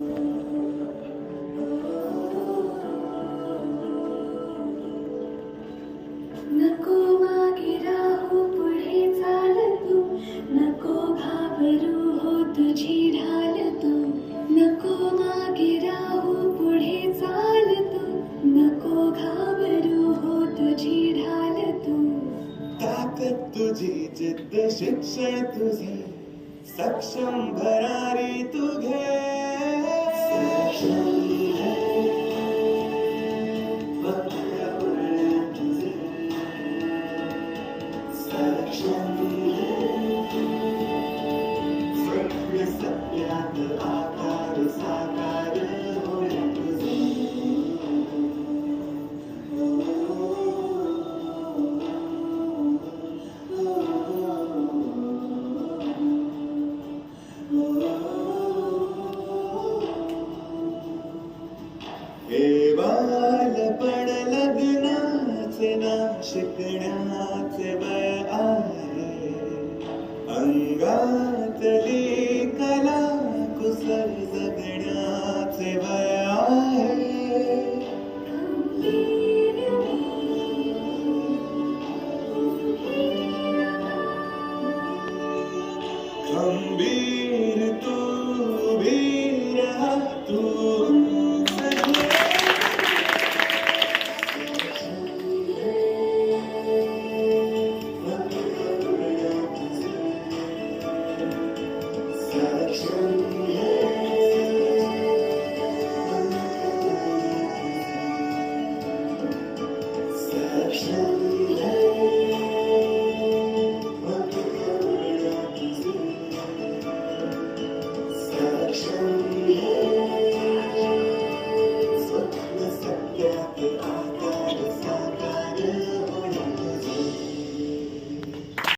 नको मागे राहू पुढे चाल तू, नको घाबरू हो तुझी ढाल तू. नको मागे राहू पुढे चाल तू, नको घाबरू हो तुझी ढाल तू. ताकद तुझी जिद्द शिक्षण तुझे सक्षम भरारी तू घे. सत्यात आकार साकार होय तुझे. हे बालपण लग्नाचे ना शिकण्याचे वय आहे. अंगातली कला कुसर जगण्याचे वय आहे. खंबीर तू उभी राहा तू. स्वप्न सत्यात